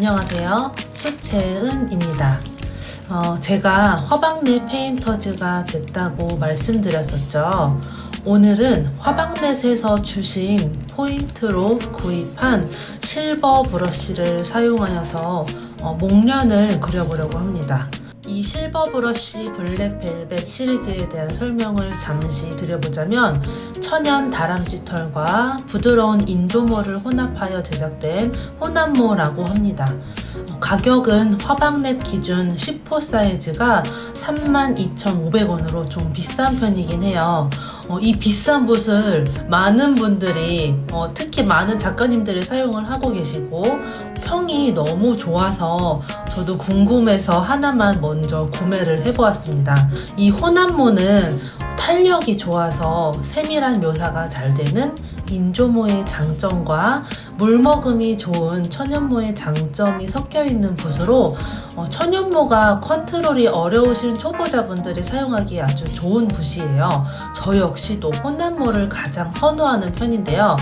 안녕하세요. 수채은입니다. 제가 화방넷 페인터즈가 됐다고 말씀드렸었죠. 오늘은 화방넷에서 주신 포인트로 구입한 실버 브러쉬를 사용하여서 목련을 그려보려고 합니다. 이 실버 브러쉬 블랙 벨벳 시리즈에 대한 설명을 잠시 드려보자면 천연 다람쥐 털과 부드러운 인조모를 혼합하여 제작된 혼합모라고 합니다. 가격은 화방넷 기준 10호 사이즈가 32,500원으로 좀 비싼 편이긴 해요. 이 비싼 붓을 많은 분들이 특히 많은 작가님들이 사용을 하고 계시고 평이 너무 좋아서 저도 궁금해서 하나만 먼저 구매를 해보았습니다. 이 혼합모는 탄력이 좋아서 세밀한 묘사가 잘 되는 인조모의 장점과 물머금이 좋은 천연모의 장점이 섞여 있는 붓으로 천연모가 컨트롤이 어려우신 초보자분들이 사용하기에 아주 좋은 붓이에요. 저 역시도 혼합모를 가장 선호하는 편인데요.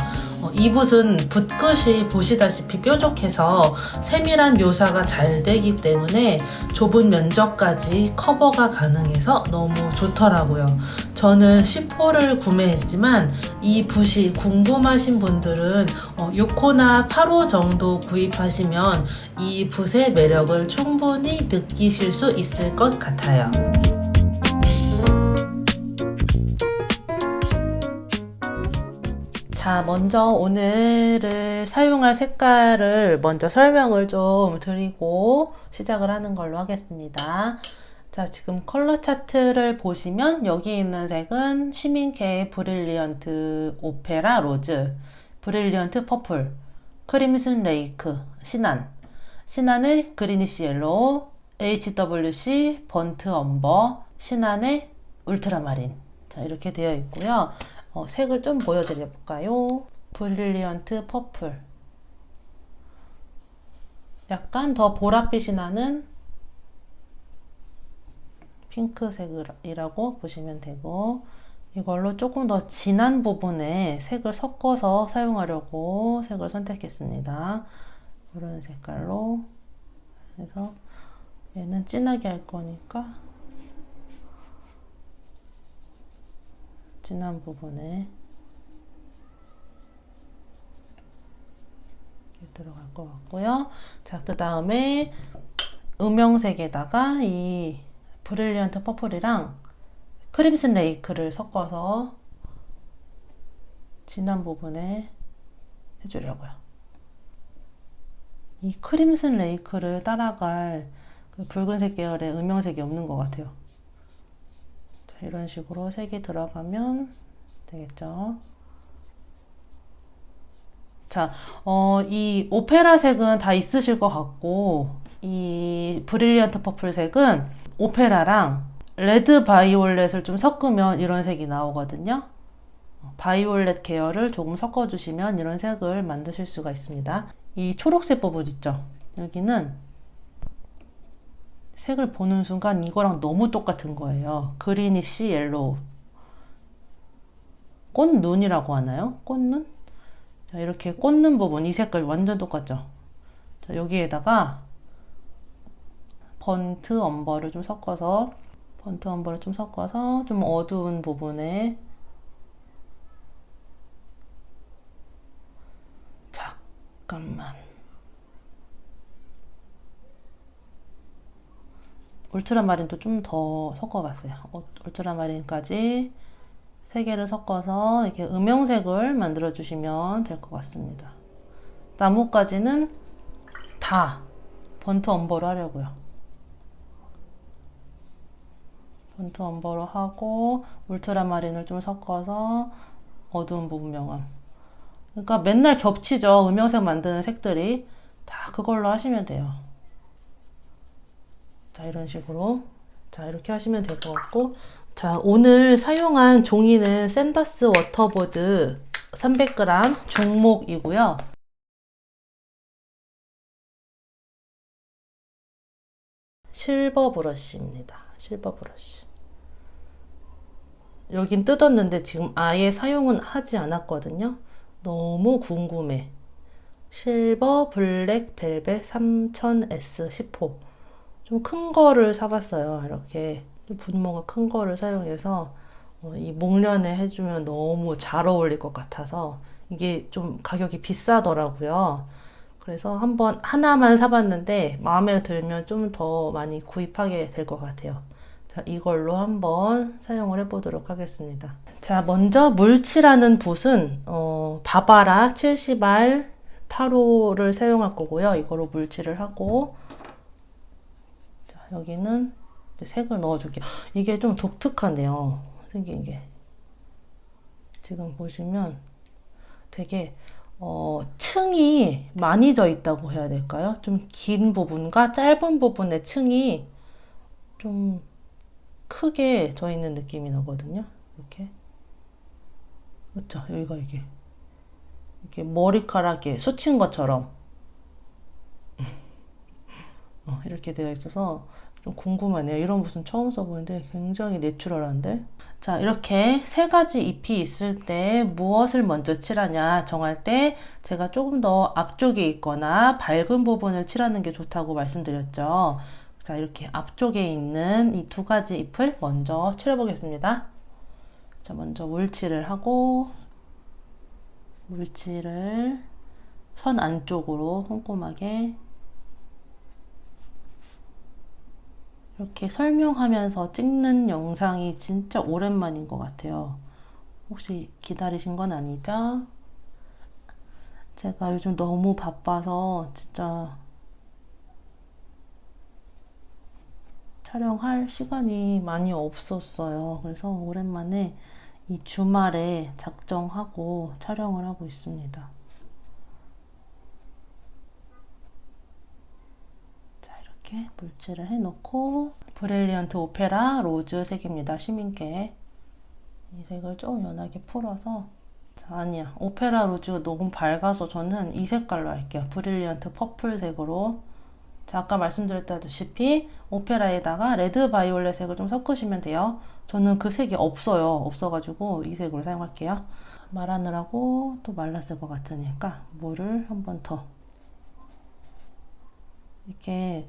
이 붓은 붓끝이 보시다시피 뾰족해서 세밀한 묘사가 잘 되기 때문에 좁은 면적까지 커버가 가능해서 너무 좋더라고요. 저는 10호를 구매했지만 이 붓이 궁금하신 분들은 6호나 8호 정도 구입하시면 이 붓의 매력을 충분히 느끼실 수 있을 것 같아요. 자, 먼저 오늘을 사용할 색깔을 먼저 설명을 좀 드리고 시작을 하는 걸로 하겠습니다. 자, 지금 컬러 차트를 보시면 여기 있는 색은 쉬민케의 브릴리언트 오페라 로즈, 브릴리언트 퍼플, 크림슨 레이크, 신안의 그리니시 옐로우, HWC 번트 엄버, 신안의 울트라마린. 자, 이렇게 되어 있고요. 색을 좀 보여드려 볼까요? 브릴리언트 퍼플. 약간 더 보랏빛이 나는 핑크색이라고 보시면 되고, 이걸로 조금 더 진한 부분에 색을 섞어서 사용하려고 색을 선택했습니다. 이런 색깔로 해서 얘는 진하게 할 거니까 진한 부분에 이렇게 들어갈 것 같고요. 자, 그 다음에 음영색에다가 이 브릴리언트 퍼플이랑 크림슨 레이크를 섞어서 진한 부분에 해주려고요. 이 크림슨 레이크를 따라갈 그 붉은색 계열의 음영색이 없는 것 같아요. 자, 이런 식으로 색이 들어가면 되겠죠. 자, 이 오페라 색은 다 있으실 것 같고, 이 브릴리언트 퍼플 색은 오페라랑 레드 바이올렛을 좀 섞으면 이런 색이 나오거든요. 바이올렛 계열을 조금 섞어주시면 이런 색을 만드실 수가 있습니다. 이 초록색 부분 있죠? 여기는 색을 보는 순간 이거랑 너무 똑같은 거예요. 그리니시 옐로우. 꽃눈이라고 하나요? 꽃눈? 자, 이렇게 꽃눈 부분, 이 색깔 완전 똑같죠? 자, 여기에다가 번트 엄버를 좀 섞어서 좀 어두운 부분에 잠깐만 울트라마린도 좀 더 섞어봤어요. 울트라마린까지 3개를 섞어서 이렇게 음영색을 만들어 주시면 될 것 같습니다. 나뭇가지는 다 번트 엄버로 하려고요. 번트 엄버로 하고 울트라마린을 좀 섞어서 어두운 부분 명암. 그러니까 맨날 겹치죠. 음영색 만드는 색들이. 다 그걸로 하시면 돼요. 자, 이런 식으로. 자, 이렇게 하시면 될 것 같고. 자, 오늘 사용한 종이는 샌더스 워터보드 300g 중목이고요. 실버 브러쉬입니다. 실버 브러쉬. 여긴 뜯었는데 지금 아예 사용은 하지 않았거든요. 너무 궁금해. 실버 블랙 벨벳 3000S 10호. 좀 큰 거를 사봤어요. 이렇게 분모가 큰 거를 사용해서 이 목련에 해주면 너무 잘 어울릴 것 같아서 이게 좀 가격이 비싸더라고요. 그래서 한번 하나만 사봤는데 마음에 들면 좀 더 많이 구입하게 될 것 같아요. 자, 이걸로 한번 사용을 해보도록 하겠습니다. 자, 먼저 물칠하는 붓은 바바라 70R 8호를 사용할 거고요. 이거로 물칠을 하고, 자, 여기는 이제 색을 넣어줄게요. 이게 좀 독특하네요. 생긴 게. 지금 보시면 되게 층이 많이 져 있다고 해야 될까요? 좀 긴 부분과 짧은 부분의 층이 좀 크게 져 있는 느낌이 나거든요. 이렇게. 그렇죠? 여기가 이렇게 머리카락에 수친 것처럼 이렇게 되어 있어서 좀 궁금하네요. 이런 붓은 처음 써보는데 굉장히 내추럴한데. 자, 이렇게 세 가지 잎이 있을 때 무엇을 먼저 칠하냐 정할 때 제가 조금 더 앞쪽에 있거나 밝은 부분을 칠하는 게 좋다고 말씀드렸죠. 자, 이렇게 앞쪽에 있는 이 두 가지 잎을 먼저 칠해보겠습니다. 자, 먼저 물칠을 하고 물칠을 선 안쪽으로 꼼꼼하게 이렇게 설명하면서 찍는 영상이 진짜 오랜만인 것 같아요. 혹시 기다리신 건 아니죠? 제가 요즘 너무 바빠서 진짜 촬영할 시간이 많이 없었어요. 그래서 오랜만에 이 주말에 작정하고 촬영을 하고 있습니다. 자, 이렇게 물칠을 해놓고 브릴리언트 오페라 로즈 색입니다. 시민께 이 색을 좀 연하게 풀어서, 자, 아니야, 오페라 로즈가 너무 밝아서 저는 이 색깔로 할게요. 브릴리언트 퍼플색으로. 자, 아까 말씀드렸다시피 오페라에다가 레드 바이올렛 색을 좀 섞으시면 돼요. 저는 그 색이 없어가지고 이 색으로 사용할게요. 말하느라고 또 말랐을 것 같으니까 물을 한 번 더. 이렇게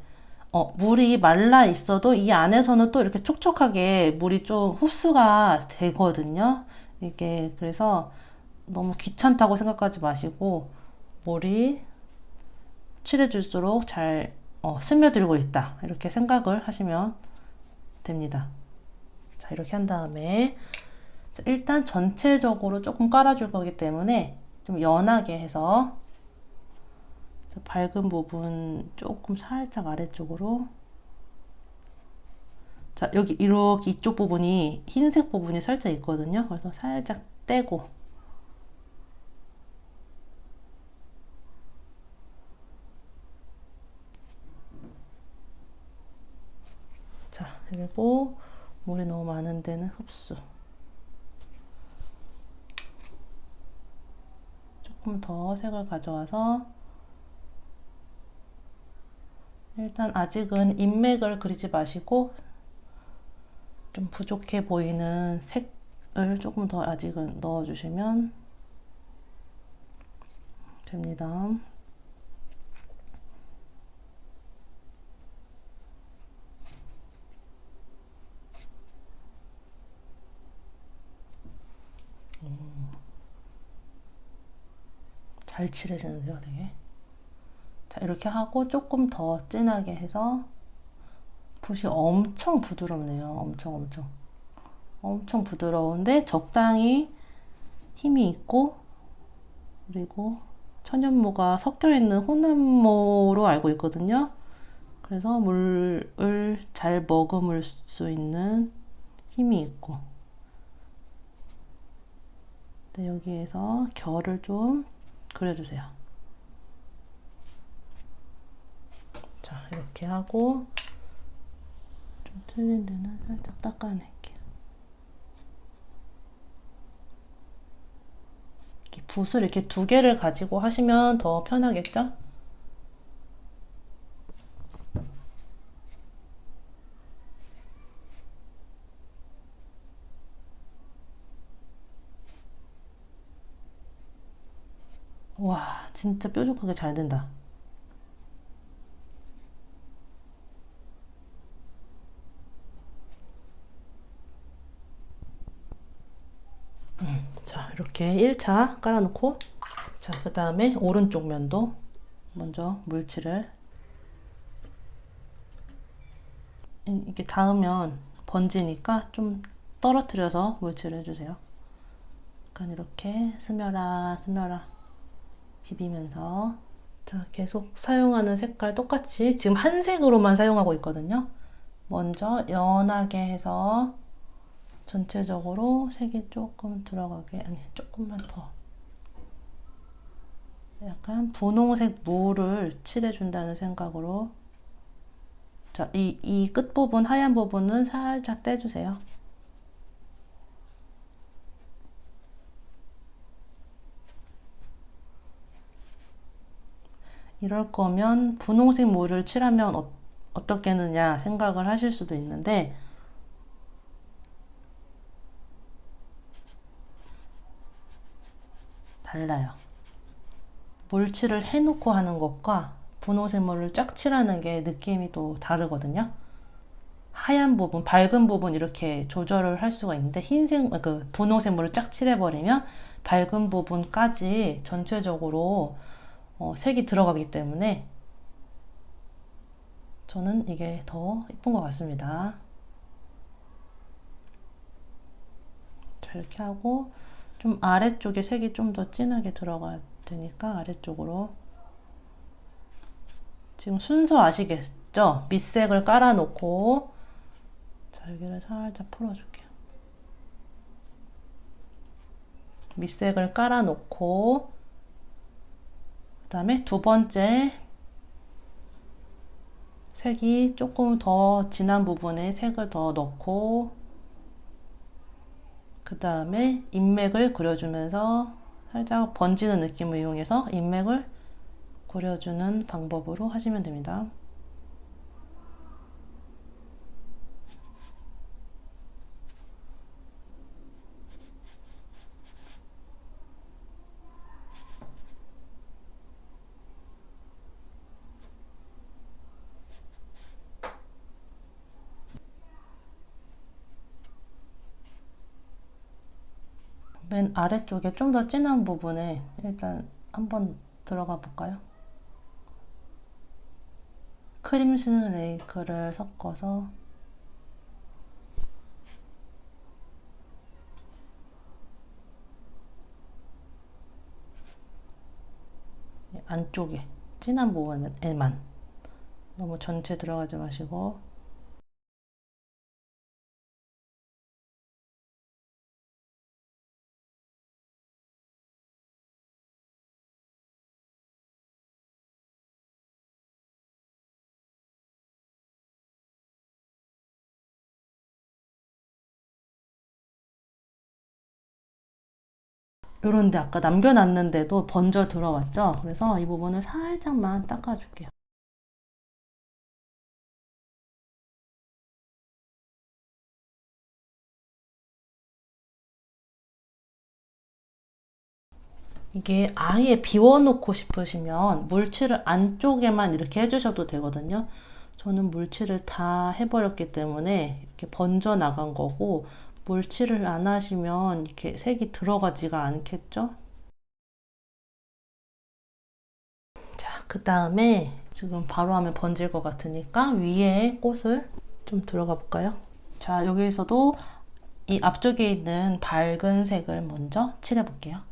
물이 말라 있어도 이 안에서는 또 이렇게 촉촉하게 물이 좀 흡수가 되거든요. 이게 그래서 너무 귀찮다고 생각하지 마시고 물이 칠해줄수록 잘 스며들고 있다 이렇게 생각을 하시면 됩니다. 자, 이렇게 한 다음에 일단 전체적으로 조금 깔아줄 거기 때문에 좀 연하게 해서 밝은 부분 조금 살짝 아래쪽으로, 자, 여기 이렇게 이쪽 부분이 흰색 부분이 살짝 있거든요. 그래서 살짝 떼고, 자, 그리고 물이 너무 많은 데는 흡수. 조금 더 색을 가져와서 일단 아직은 인맥을 그리지 마시고 좀 부족해 보이는 색을 조금 더 아직은 넣어주시면 됩니다. 잘 칠해지는데요, 되게. 자, 이렇게 하고 조금 더 진하게 해서, 붓이 엄청 부드럽네요. 엄청 부드러운데 적당히 힘이 있고, 그리고 천연모가 섞여 있는 혼합모로 알고 있거든요. 그래서 물을 잘 머금을 수 있는 힘이 있고, 네, 여기에서 결을 좀 그려주세요. 자, 이렇게 하고 좀 틀린 데는 살짝 닦아낼게요. 붓을 이렇게 두 개를 가지고 하시면 더 편하겠죠? 와, 진짜 뾰족하게 잘 된다. 자, 이렇게 1차 깔아놓고, 자, 그 다음에 오른쪽 면도 먼저 물칠을, 이렇게 닿으면 번지니까 좀 떨어뜨려서 물칠을 해주세요. 약간 이렇게 스며라 스며라 비비면서, 자, 계속 사용하는 색깔 똑같이 지금 한 색으로만 사용하고 있거든요. 먼저 연하게 해서 전체적으로 색이 조금 들어가게, 아니 조금만 더, 약간 분홍색 물을 칠해준다는 생각으로, 자, 이 끝부분 하얀 부분은 살짝 떼주세요. 이럴 거면 분홍색 물을 칠하면 어떻겠느냐 생각을 하실 수도 있는데, 달라요. 물칠을 해놓고 하는 것과 분홍색 물을 쫙 칠하는 게 느낌이 또 다르거든요. 하얀 부분, 밝은 부분 이렇게 조절을 할 수가 있는데, 분홍색 물을 쫙 칠해버리면 밝은 부분까지 전체적으로 색이 들어가기 때문에 저는 이게 더 예쁜 것 같습니다. 자, 이렇게 하고 좀 아래쪽에 색이 좀 더 진하게 들어가야 되니까 아래쪽으로, 지금 순서 아시겠죠? 밑색을 깔아놓고, 자, 여기를 살짝 풀어줄게요. 밑색을 깔아놓고, 그 다음에 두 번째 색이 조금 더 진한 부분에 색을 더 넣고, 그 다음에 인맥을 그려주면서 살짝 번지는 느낌을 이용해서 인맥을 그려주는 방법으로 하시면 됩니다. 맨 아래쪽에 좀 더 진한 부분에 일단 한번 들어가 볼까요? 크림슨 레이크를 섞어서 안쪽에 진한 부분에만, 너무 전체 들어가지 마시고. 요런데 아까 남겨놨는데도 번져 들어왔죠? 그래서 이 부분을 살짝만 닦아줄게요. 이게 아예 비워놓고 싶으시면 물칠을 안쪽에만 이렇게 해주셔도 되거든요. 저는 물칠을 다 해버렸기 때문에 이렇게 번져 나간 거고, 물칠을 안 하시면 이렇게 색이 들어가지가 않겠죠? 자, 그 다음에 지금 바로 하면 번질 것 같으니까 위에 꽃을 좀 들어가 볼까요? 자, 여기에서도 이 앞쪽에 있는 밝은 색을 먼저 칠해 볼게요.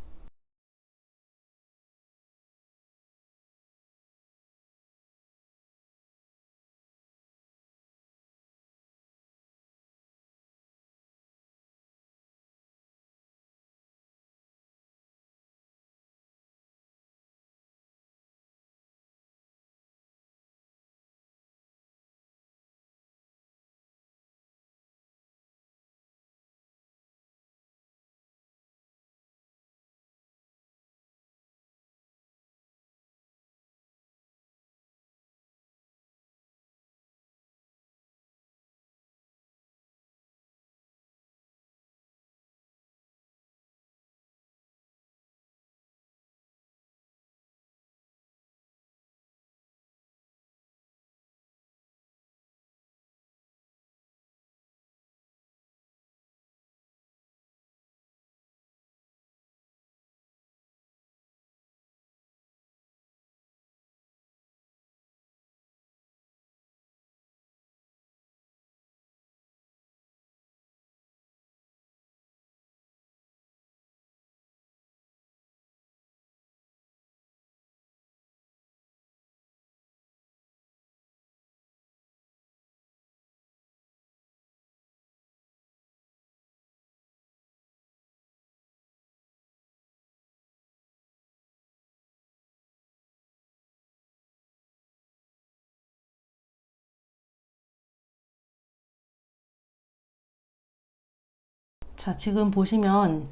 자, 지금 보시면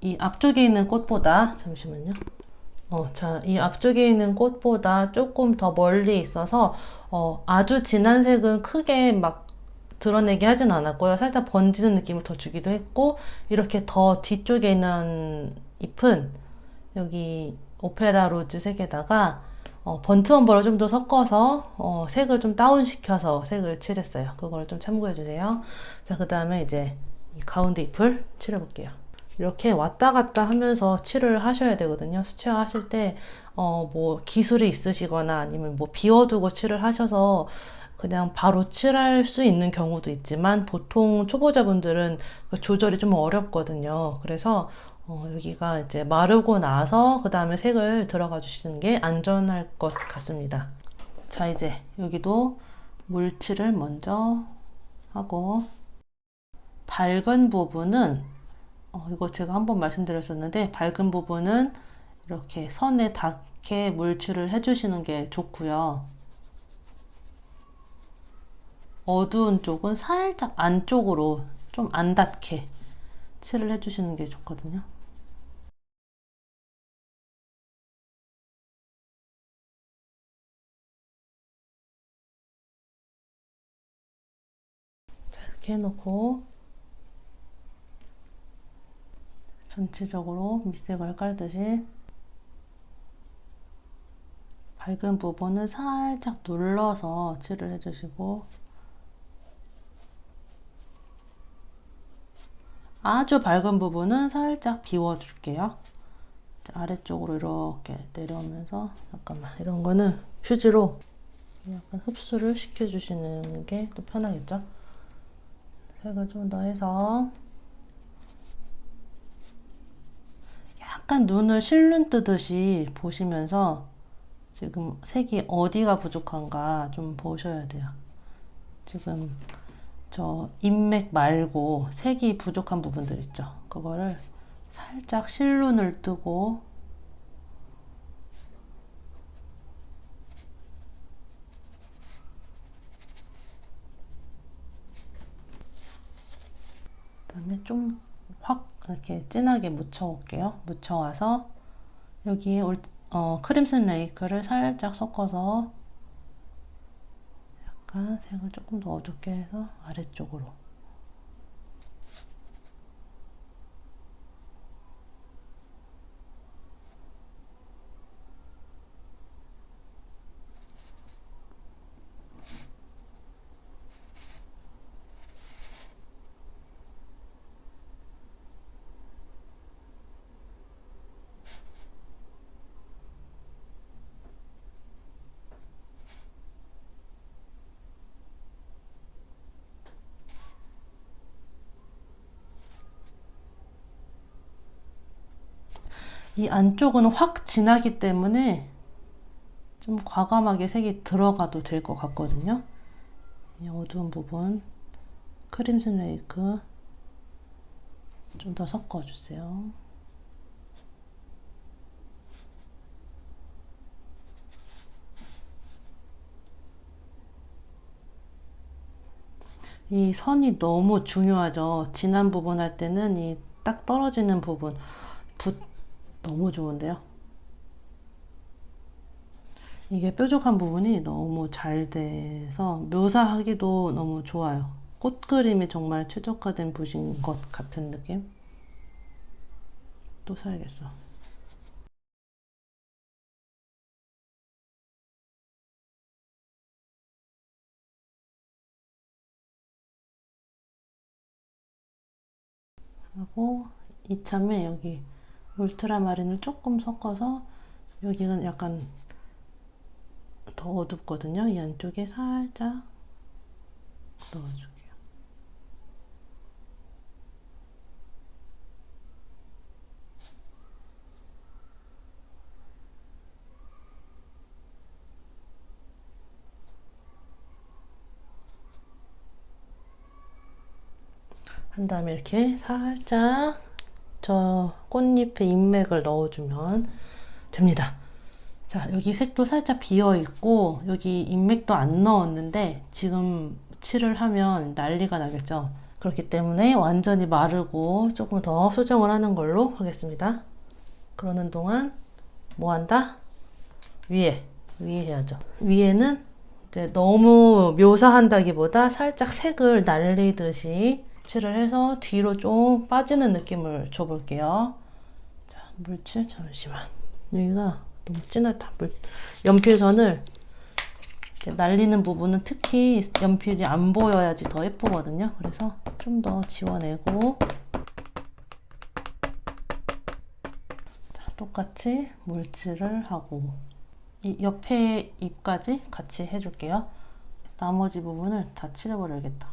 이 앞쪽에 있는 꽃보다 잠시만요. 자, 이 앞쪽에 있는 꽃보다 조금 더 멀리 있어서 아주 진한 색은 크게 막 드러내게 하진 않았고요. 살짝 번지는 느낌을 더 주기도 했고, 이렇게 더 뒤쪽에 있는 잎은 여기 오페라 로즈 색에다가 번트 엄버를 좀 더 섞어서 색을 좀 다운시켜서 색을 칠했어요. 그걸 좀 참고해 주세요. 자, 그 다음에 이제 이 가운데 잎을 칠해볼게요. 이렇게 왔다 갔다 하면서 칠을 하셔야 되거든요. 수채화 하실 때, 뭐 기술이 있으시거나 아니면 뭐 비워두고 칠을 하셔서 그냥 바로 칠할 수 있는 경우도 있지만 보통 초보자분들은 그 조절이 좀 어렵거든요. 그래서 여기가 이제 마르고 나서 그 다음에 색을 들어가 주시는 게 안전할 것 같습니다. 자, 이제 여기도 물칠을 먼저 하고, 밝은 부분은 이거 제가 한번 말씀드렸었는데, 밝은 부분은 이렇게 선에 닿게 물칠을 해주시는 게 좋고요. 어두운 쪽은 살짝 안쪽으로 좀 안 닿게 칠을 해주시는 게 좋거든요. 자, 이렇게 해놓고 전체적으로 밑색을 깔듯이 밝은 부분은 살짝 눌러서 칠을 해주시고, 아주 밝은 부분은 살짝 비워줄게요. 아래쪽으로 이렇게 내려오면서, 잠깐만, 이런 거는 휴지로 약간 흡수를 시켜주시는 게 또 편하겠죠? 색을 좀 더 해서 약간 눈을 실눈 뜨듯이 보시면서 지금 색이 어디가 부족한가 좀 보셔야 돼요. 지금 저 인맥 말고 색이 부족한 부분들 있죠. 그거를 살짝 실눈을 뜨고 그다음에 좀 확 이렇게 진하게 묻혀 올게요. 묻혀 와서 여기에 크림슨 레이크를 살짝 섞어서 약간 색을 조금 더 어둡게 해서 아래쪽으로. 이 안쪽은 확 진하기 때문에 좀 과감하게 색이 들어가도 될 것 같거든요. 이 어두운 부분 크림슨 레이크 좀 더 섞어주세요. 이 선이 너무 중요하죠. 진한 부분 할 때는 이 딱 떨어지는 부분 붓 너무 좋은데요. 이게 뾰족한 부분이 너무 잘 돼서 묘사하기도 너무 좋아요. 꽃 그림이 정말 최적화된 붓인 것 같은 느낌? 또 사야겠어. 하고 이참에 여기 울트라마린을 조금 섞어서, 여기는 약간 더 어둡거든요. 이 안쪽에 살짝 넣어줄게요. 한 다음에 이렇게 살짝 저 꽃잎의 인맥을 넣어주면 됩니다. 자, 여기 색도 살짝 비어 있고 여기 인맥도 안 넣었는데 지금 칠을 하면 난리가 나겠죠. 그렇기 때문에 완전히 마르고 조금 더 수정을 하는 걸로 하겠습니다. 그러는 동안 뭐 한다? 위에 해야죠. 위에는 이제 너무 묘사한다기보다 살짝 색을 날리듯이 칠을 해서 뒤로 좀 빠지는 느낌을 줘볼게요. 자, 물칠 잠시만. 여기가 너무 진하다. 연필선을 날리는 부분은 특히 연필이 안 보여야지 더 예쁘거든요. 그래서 좀 더 지워내고 똑같이 물칠을 하고 이 옆에 입까지 같이 해줄게요. 나머지 부분을 다 칠해버려야겠다.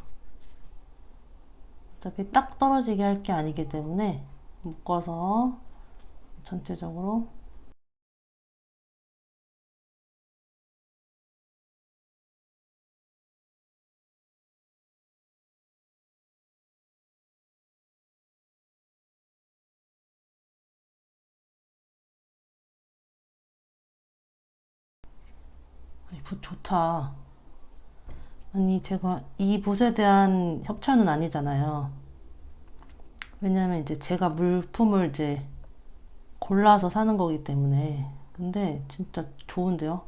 어차피 딱 떨어지게 할 게 아니기 때문에 묶어서 전체적으로 붓 좋다. 아니 제가 이 붓에 대한 협찬은 아니잖아요. 왜냐면 이제 제가 물품을 이제 골라서 사는 거기 때문에. 근데 진짜 좋은데요?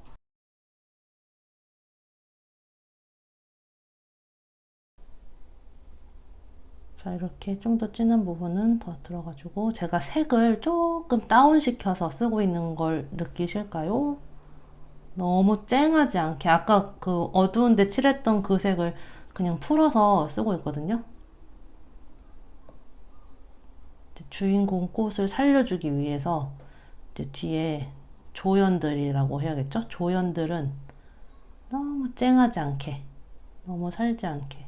자, 이렇게 좀 더 진한 부분은 더 들어가지고 제가 색을 조금 다운시켜서 쓰고 있는 걸 느끼실까요? 너무 쨍하지 않게 아까 그 어두운데 칠했던 그 색을 그냥 풀어서 쓰고 있거든요. 주인공 꽃을 살려주기 위해서 이제 뒤에 조연들이라고 해야겠죠? 조연들은 너무 쨍하지 않게, 너무 살지 않게.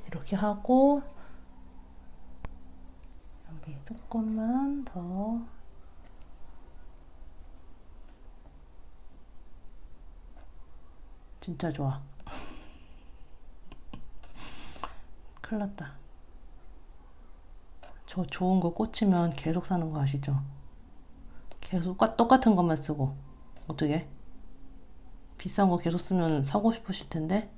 이렇게 하고 여기 조금만 더 진짜 좋아. 큰일 났다. 저 좋은 거 꽂히면 계속 사는 거 아시죠? 계속 똑같은 것만 쓰고 어떻게? 비싼 거 계속 쓰면 사고 싶으실 텐데.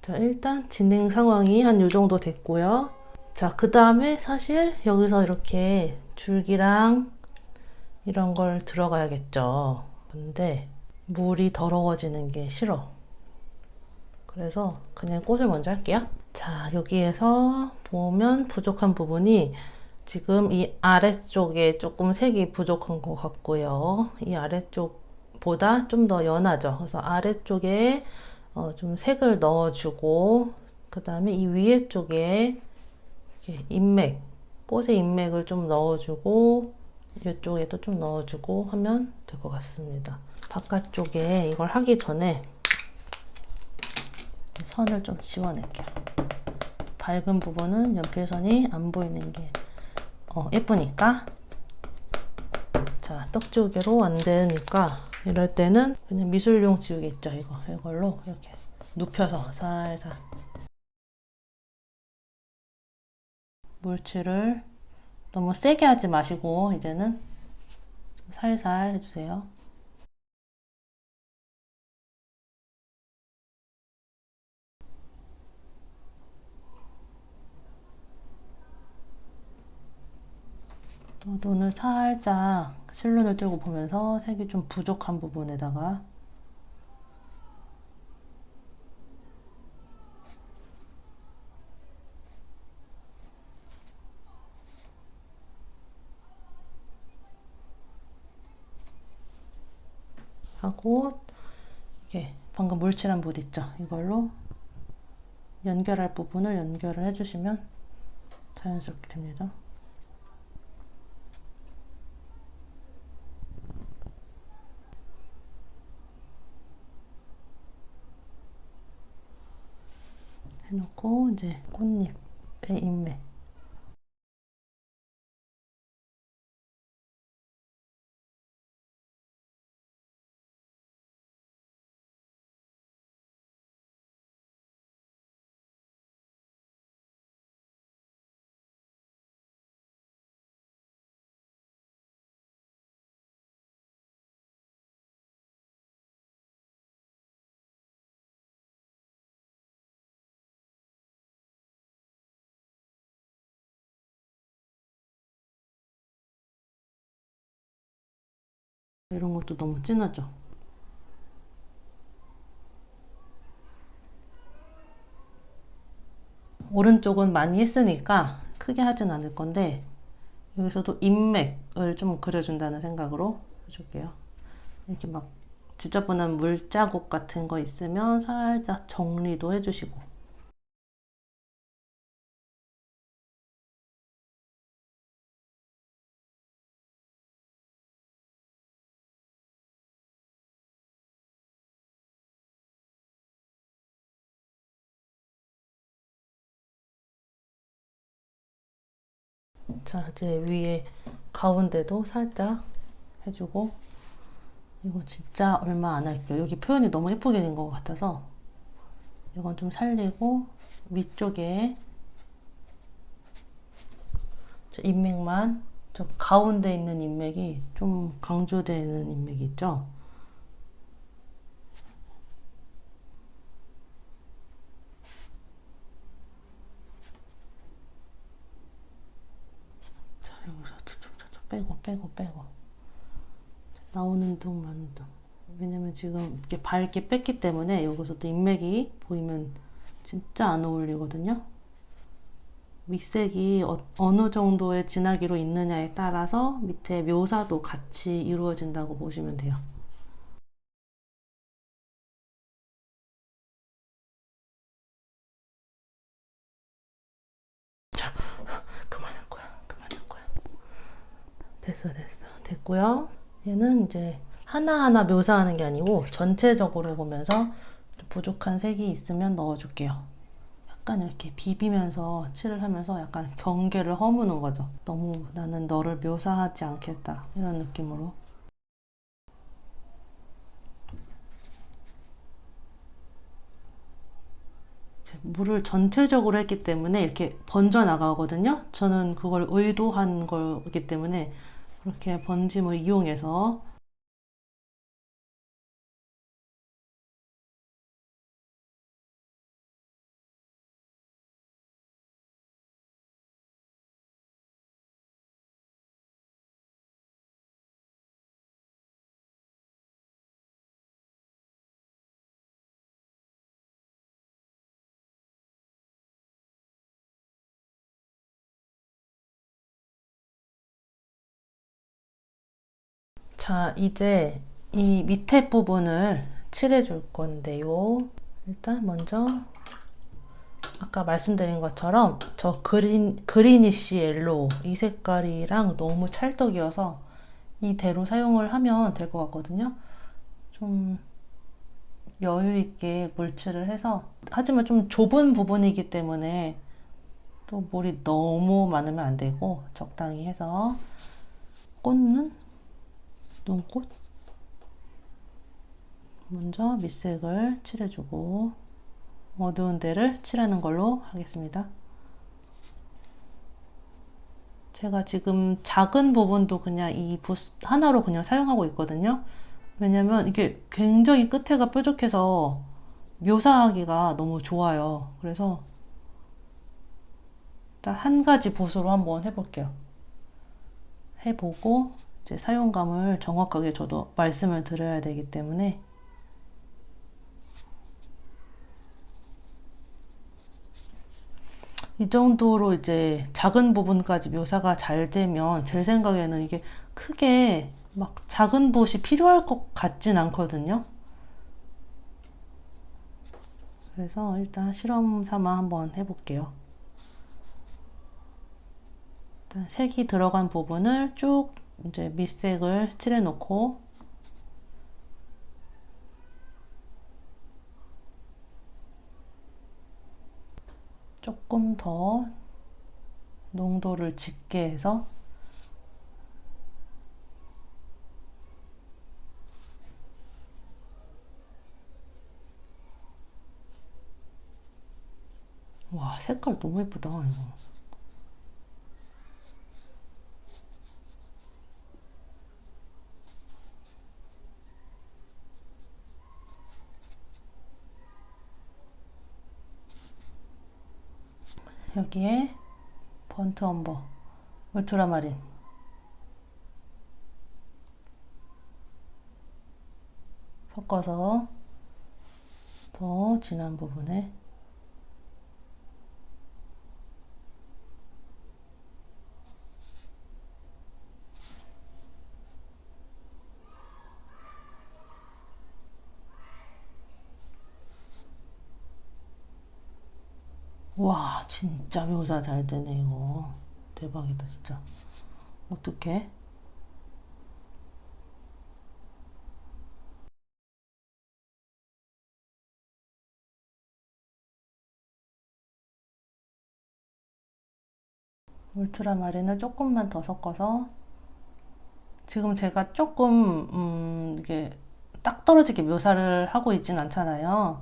자, 일단 진행 상황이 한 요 정도 됐고요. 자, 그 다음에 사실 여기서 이렇게 줄기랑 이런 걸 들어가야겠죠. 근데 물이 더러워지는 게 싫어. 그래서 그냥 꽃을 먼저 할게요. 자, 여기에서 보면 부족한 부분이 지금 이 아래쪽에 조금 색이 부족한 것 같고요. 이 아래쪽보다 좀 더 연하죠. 그래서 아래쪽에 좀 색을 넣어주고 그 다음에 이 위에 쪽에 인맥, 꽃의 인맥을 좀 넣어주고 이쪽에도 좀 넣어주고 하면 될 것 같습니다. 바깥쪽에 이걸 하기 전에 선을 좀 지워낼게요. 밝은 부분은 연필선이 안 보이는 게 예쁘니까. 자, 떡지우개로 안 되니까 이럴 때는 그냥 미술용 지우개 있죠, 이걸로 이렇게 눕혀서 살살 물칠을 너무 세게 하지 마시고 이제는 좀 살살 해주세요. 또 눈을 살짝 실눈을 뜨고 보면서 색이 좀 부족한 부분에다가 하고 이게 방금 물칠한 붓 있죠? 이걸로 연결할 부분을 연결을 해주시면 자연스럽게 됩니다. 해놓고 이제 꽃잎의 인맥 이런 것도 너무 진하죠. 오른쪽은 많이 했으니까 크게 하진 않을 건데, 여기서도 인맥을 좀 그려준다는 생각으로 해줄게요. 이렇게 막 지저분한 물자국 같은 거 있으면 살짝 정리도 해주시고. 자, 이제 위에 가운데도 살짝 해주고, 이거 진짜 얼마 안 할게요. 여기 표현이 너무 예쁘게 된 것 같아서 이건 좀 살리고, 위쪽에 인맥만, 저 가운데 있는 인맥이 좀 강조되는 인맥이 있죠. 자, 여기서 빼고 나오는 둥 마는 둥. 왜냐면 지금 이렇게 밝게 뺐기 때문에 여기서도 인맥이 보이면 진짜 안 어울리거든요. 윗색이 어느 정도의 진하기로 있느냐에 따라서 밑에 묘사도 같이 이루어진다고 보시면 돼요. 자, 그만할 거야. 됐고요. 얘는 이제 하나하나 묘사하는 게 아니고 전체적으로 보면서 부족한 색이 있으면 넣어줄게요. 약간 이렇게 비비면서 칠을 하면서 약간 경계를 허무는 거죠. 너무 나는 너를 묘사하지 않겠다 이런 느낌으로. 물을 전체적으로 했기 때문에 이렇게 번져 나가거든요. 저는 그걸 의도한 거기 때문에 그렇게 번짐을 이용해서. 자, 이제 이 밑에 부분을 칠해 줄 건데요. 일단 먼저 아까 말씀드린 것처럼 저 그리니쉬 옐로우 이 색깔이랑 너무 찰떡이어서 이대로 사용을 하면 될 것 같거든요. 좀 여유 있게 물칠을 해서, 하지만 좀 좁은 부분이기 때문에 또 물이 너무 많으면 안 되고 적당히 해서. 꽃은 눈꽃 먼저 밑색을 칠해주고 어두운 데를 칠하는 걸로 하겠습니다. 제가 지금 작은 부분도 그냥 이 붓 하나로 그냥 사용하고 있거든요. 왜냐면 이게 굉장히 끝에가 뾰족해서 묘사하기가 너무 좋아요. 그래서 일단 한 가지 붓으로 한번 해볼게요. 해보고 이제 사용감을 정확하게 저도 말씀을 드려야 되기 때문에. 이 정도로 이제 작은 부분까지 묘사가 잘 되면 제 생각에는 이게 크게 막 작은 붓이 필요할 것 같진 않거든요. 그래서 일단 실험 삼아 한번 해볼게요. 일단 색이 들어간 부분을 쭉 이제 밑색을 칠해 놓고 조금 더 농도를 짙게 해서. 와, 색깔 너무 예쁘다 이거. 여기에 번트 엄버 울트라마린 섞어서 더 진한 부분에 와 진짜 묘사 잘 되네 이거 대박이다 진짜 어떡해 울트라마린을 조금만 더 섞어서 지금 제가 조금 이게 딱 떨어지게 묘사를 하고 있진 않잖아요.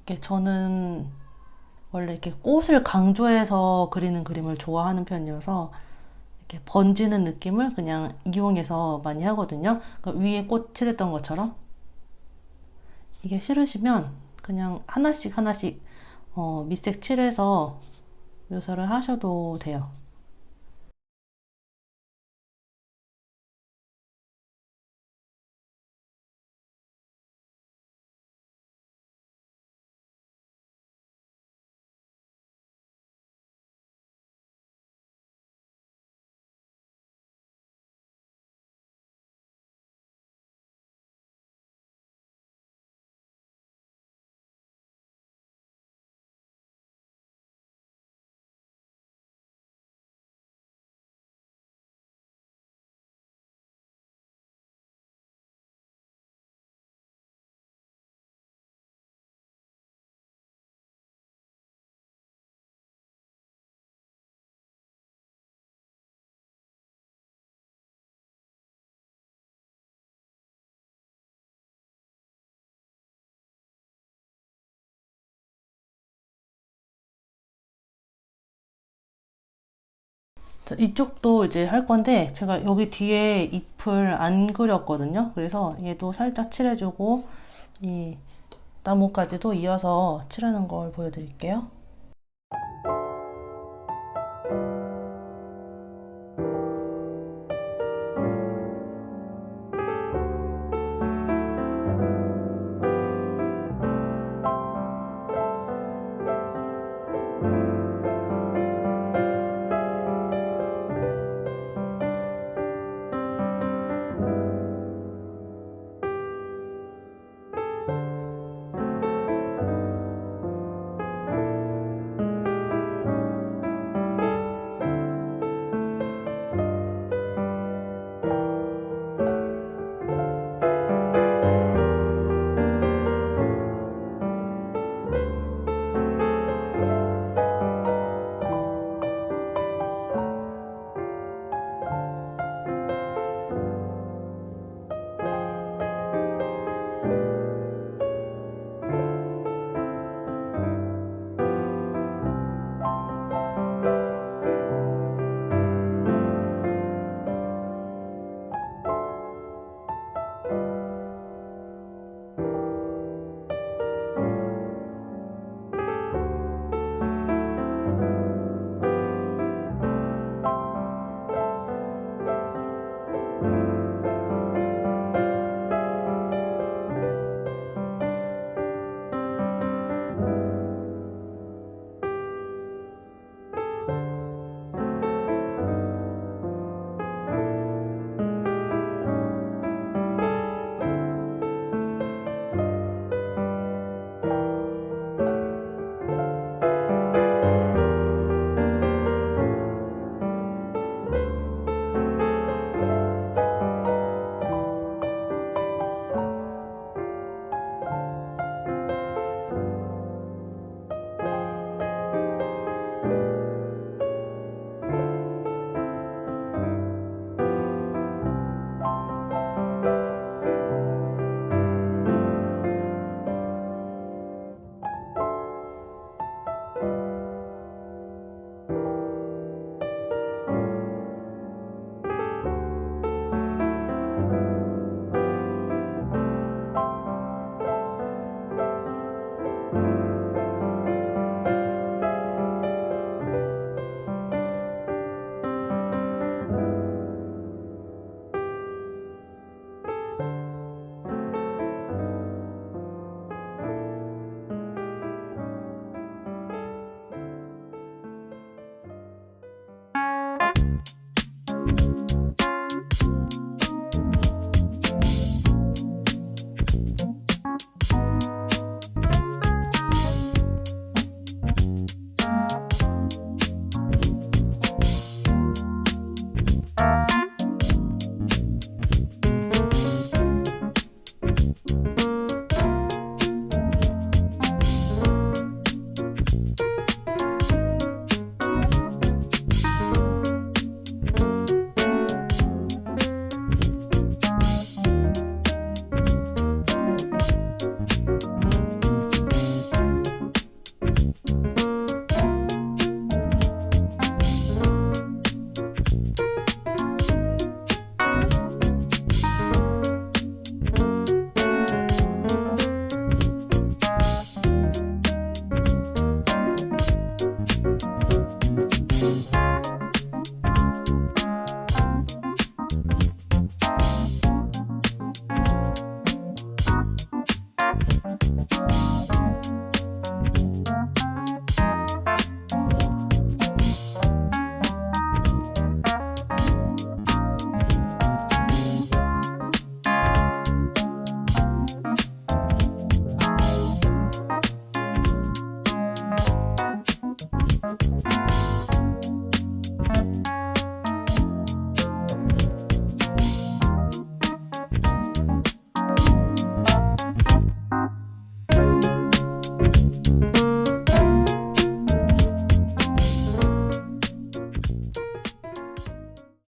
이게 저는 원래 이렇게 꽃을 강조해서 그리는 그림을 좋아하는 편이어서 이렇게 번지는 느낌을 그냥 이용해서 많이 하거든요. 그러니까 위에 꽃 칠했던 것처럼 이게 싫으시면 그냥 하나씩 하나씩 밑색 칠해서 묘사를 하셔도 돼요. 이쪽도 이제 할 건데 제가 여기 뒤에 잎을 안 그렸거든요. 그래서 얘도 살짝 칠해주고 이 나뭇가지도 이어서 칠하는 걸 보여드릴게요.